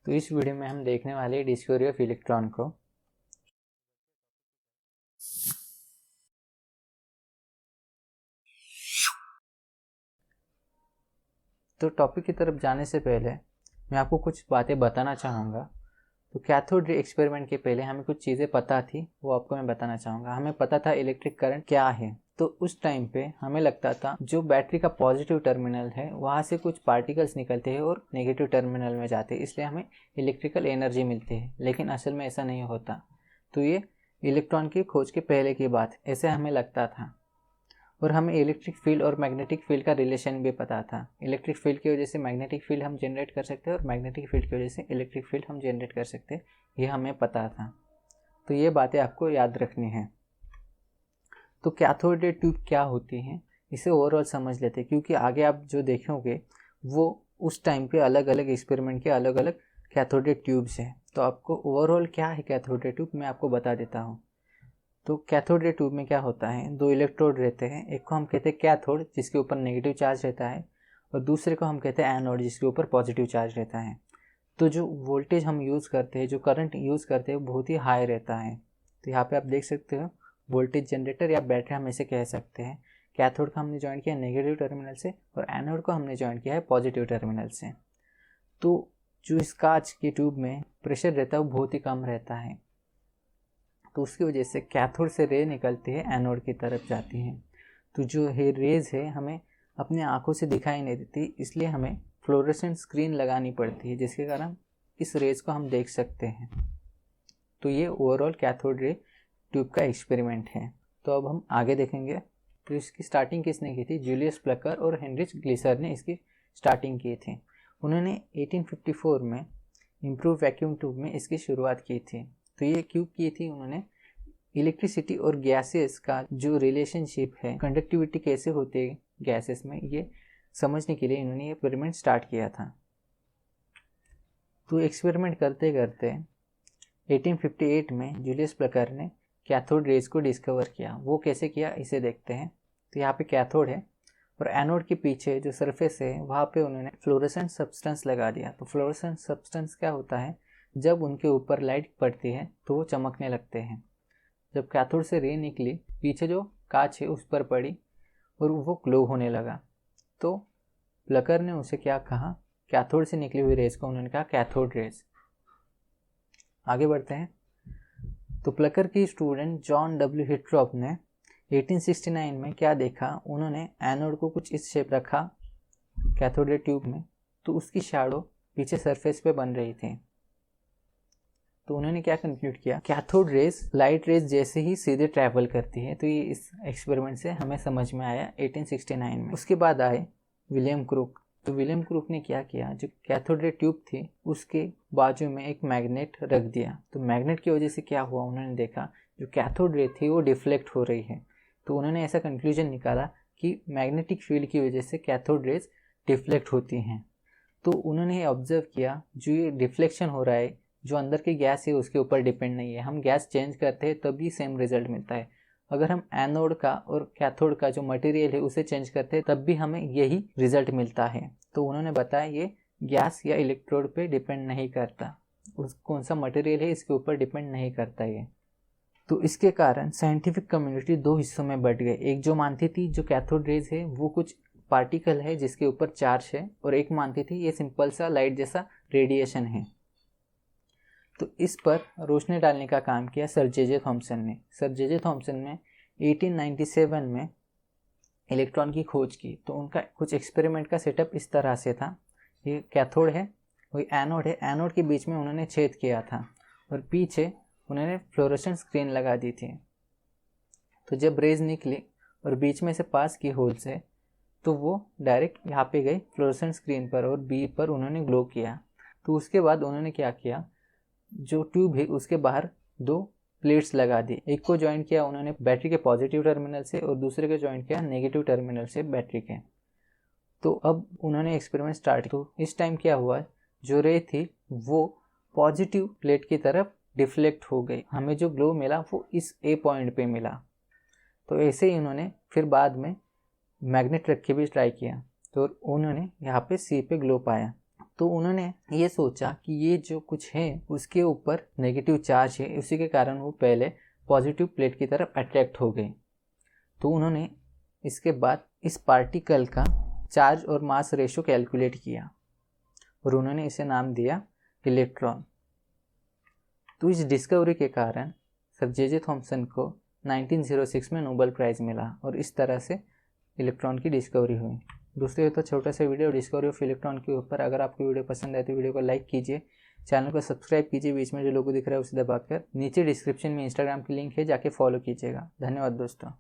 तो इस वीडियो में हम देखने वाले हैं डिस्कवरी ऑफ इलेक्ट्रॉन को। तो टॉपिक की तरफ जाने से पहले मैं आपको कुछ बातें बताना चाहूँगा। तो कैथोड रे एक्सपेरिमेंट के पहले हमें कुछ चीज़ें पता थी, वो आपको मैं बताना चाहूँगा। हमें पता था इलेक्ट्रिक करंट क्या है। तो उस टाइम पे हमें लगता था जो बैटरी का पॉजिटिव टर्मिनल है वहाँ से कुछ पार्टिकल्स निकलते हैं और नेगेटिव टर्मिनल में जाते हैं, इसलिए हमें इलेक्ट्रिकल एनर्जी मिलती है। लेकिन असल में ऐसा नहीं होता। तो ये इलेक्ट्रॉन की खोज के पहले की बात, ऐसे हमें लगता था। और हमें इलेक्ट्रिक फील्ड और मैग्नेटिक फील्ड का रिलेशन भी पता था। इलेक्ट्रिक फील्ड की वजह से मैग्नेटिक फील्ड हम जनरेट कर सकते हैं और मैग्नेटिक फील्ड की वजह से इलेक्ट्रिक फील्ड हम जनरेट कर सकते हैं, ये हमें पता था। तो ये बातें आपको याद रखनी है। तो कैथोड रे ट्यूब क्या होती हैं, इसे ओवरऑल समझ लेते हैं, क्योंकि आगे आप जो देखोगे वो उस टाइम पे अलग अलग एक्सपेरिमेंट के अलग अलग कैथोड रे ट्यूब्स हैं। तो आपको ओवरऑल क्या है कैथोड रे ट्यूब मैं आपको बता देता हूँ। तो कैथोड रे ट्यूब में क्या होता है, दो इलेक्ट्रोड रहते हैं। एक को हम कहते हैं कैथोड, जिसके ऊपर नेगेटिव चार्ज रहता है, और दूसरे को हम कहते हैं एनोड, जिसके ऊपर पॉजिटिव चार्ज रहता है। तो जो वोल्टेज हम यूज़ करते हैं, जो करंट यूज़ करते हैं, वो बहुत ही हाई रहता है। तो यहाँ पे आप देख सकते हो वोल्टेज जनरेटर या बैटरी हम इसे कह सकते हैं। कैथोड का हमने ज्वाइन किया नेगेटिव टर्मिनल से और एनोड को हमने ज्वाइन किया है पॉजिटिव टर्मिनल से। तो जो इस कांच के ट्यूब में प्रेशर रहता है वो बहुत ही कम रहता है। तो उसकी वजह से कैथोड से रे निकलती है, एनोड की तरफ जाती हैं। तो जो है रेज है हमें अपने आंखों से दिखाई नहीं देती, इसलिए हमें फ्लोरेसेंट स्क्रीन लगानी पड़ती है, जिसके कारण इस रेज को हम देख सकते हैं। तो ये ओवरऑल कैथोड रे ट्यूब का एक्सपेरिमेंट है। तो अब हम आगे देखेंगे। तो इसकी स्टार्टिंग किसने की थी, जूलियस प्लकर और हेनरिच ग्लीसर ने इसकी स्टार्टिंग की थी। उन्होंने 1854 में इम्प्रूव वैक्यूम ट्यूब में इसकी शुरुआत की थी। तो ये क्यों की थी उन्होंने, इलेक्ट्रिसिटी और गैसेस का जो रिलेशनशिप है, कंडक्टिविटी कैसे होती है गैसेस में, ये समझने के लिए इन्होंने ये एक्सपेरिमेंट स्टार्ट किया था। तो एक्सपेरिमेंट करते करते 1858 में जूलियस प्लकर ने कैथोड रेज को डिस्कवर किया। वो कैसे किया इसे देखते हैं। तो यहाँ पे कैथोड है और एनोड के पीछे जो सरफेस है वहाँ पे उन्होंने फ्लोरेसेंट सब्सटेंस लगा दिया। तो फ्लोरेसेंट सब्सटेंस क्या होता है, जब उनके ऊपर लाइट पड़ती है तो वो चमकने लगते हैं। जब कैथोड से रे निकली, पीछे जो कांच है उस पर पड़ी और वो ग्लो होने लगा। तो प्लकर ने उसे क्या कहा, कैथोड से निकली हुई रेस को उन्होंने कहा कैथोड रेस। आगे बढ़ते हैं। तो प्लकर की स्टूडेंट जॉन डब्ल्यू हिट्रॉप ने 1869 में क्या देखा, उन्होंने एनोड को कुछ इस शेप रखा कैथोड रे ट्यूब में, तो उसकी शैडो पीछे सरफेस पे बन रही थी। तो उन्होंने क्या कंक्लूड किया, कैथोड रेस लाइट रेस जैसे ही सीधे ट्रैवल करती है। तो ये इस एक्सपेरिमेंट से हमें समझ में आया 1869 में। उसके बाद आए विलियम क्रूक। तो विलियम क्रूक ने क्या किया, जो कैथोड रे ट्यूब थी उसके बाजू में एक मैग्नेट रख दिया। तो मैग्नेट की वजह से क्या हुआ, उन्होंने देखा जो कैथोड रे थी वो डिफ्लेक्ट हो रही है। तो उन्होंने ऐसा कंक्लूजन निकाला कि मैग्नेटिक फील्ड की वजह से कैथोड रेस डिफ्लेक्ट होती हैं। तो उन्होंने ये ऑब्जर्व किया, जो ये डिफ्लेक्शन हो रहा है, जो अंदर की गैस है उसके ऊपर डिपेंड नहीं है। हम गैस चेंज करते हैं तभी सेम रिजल्ट मिलता है। अगर हम एनोड का और कैथोड का जो मटेरियल है उसे चेंज करते हैं तब भी हमें यही रिजल्ट मिलता है। तो उन्होंने बताया ये गैस या इलेक्ट्रोड पे डिपेंड नहीं करता, उस कौन सा मटेरियल है इसके ऊपर डिपेंड नहीं करता ये। तो इसके कारण साइंटिफिक कम्युनिटी दो हिस्सों में बट गए। एक जो मानती थी जो कैथोड रेज है वो कुछ पार्टिकल है जिसके ऊपर चार्ज है, और एक मानती थी ये सिंपल सा लाइट जैसा रेडिएशन है। तो इस पर रोशनी डालने का काम किया सर जे थॉमसन ने। सर जे थॉमसन ने 1897 में इलेक्ट्रॉन की खोज की। तो उनका कुछ एक्सपेरिमेंट का सेटअप इस तरह से था, ये कैथोड है, वही एनोड है, एनोड के बीच में उन्होंने छेद किया था और पीछे उन्होंने फ्लोरेसेंट स्क्रीन लगा दी थी। तो जब रेज निकली और बीच में से पास की होल से, तो वो डायरेक्ट यहाँ पे गई फ्लोरेसेंट स्क्रीन पर और बी पर उन्होंने ग्लो किया। तो उसके बाद उन्होंने क्या किया, जो ट्यूब है उसके बाहर दो प्लेट्स लगा दी। एक को ज्वाइन किया उन्होंने बैटरी के पॉजिटिव टर्मिनल से और दूसरे को ज्वाइन किया नेगेटिव टर्मिनल से बैटरी के। तो अब उन्होंने एक्सपेरिमेंट स्टार्ट किया। तो इस टाइम क्या हुआ, जो रे थी वो पॉजिटिव प्लेट की तरफ डिफ्लेक्ट हो गई। हमें जो ग्लो मिला वो इस ए पॉइंट पे मिला। तो ऐसे ही उन्होंने फिर बाद में मैग्नेट रख के भी ट्राई किया, तो उन्होंने यहाँ पे सी पे ग्लो पाया। तो उन्होंने ये सोचा कि ये जो कुछ है उसके ऊपर नेगेटिव चार्ज है, उसी के कारण वो पहले पॉजिटिव प्लेट की तरफ अट्रैक्ट हो गए। तो उन्होंने इसके बाद इस पार्टिकल का चार्ज और मास रेशो कैलकुलेट किया और उन्होंने इसे नाम दिया इलेक्ट्रॉन। तो इस डिस्कवरी के कारण सर जे थॉम्सन को 1906 में नोबेल प्राइज़ मिला और इस तरह से इलेक्ट्रॉन की डिस्कवरी हुई। दोस्तों ये तो छोटा सा वीडियो डिस्कवरी ऑफ इलेक्ट्रॉन के ऊपर। अगर आपको वीडियो पसंद आए तो वीडियो को लाइक कीजिए, चैनल को सब्सक्राइब कीजिए, बीच में जो लोगो दिख रहा है उसे दबाकर। नीचे डिस्क्रिप्शन में इंस्टाग्राम की लिंक है, जाके फॉलो कीजिएगा। धन्यवाद दोस्तों।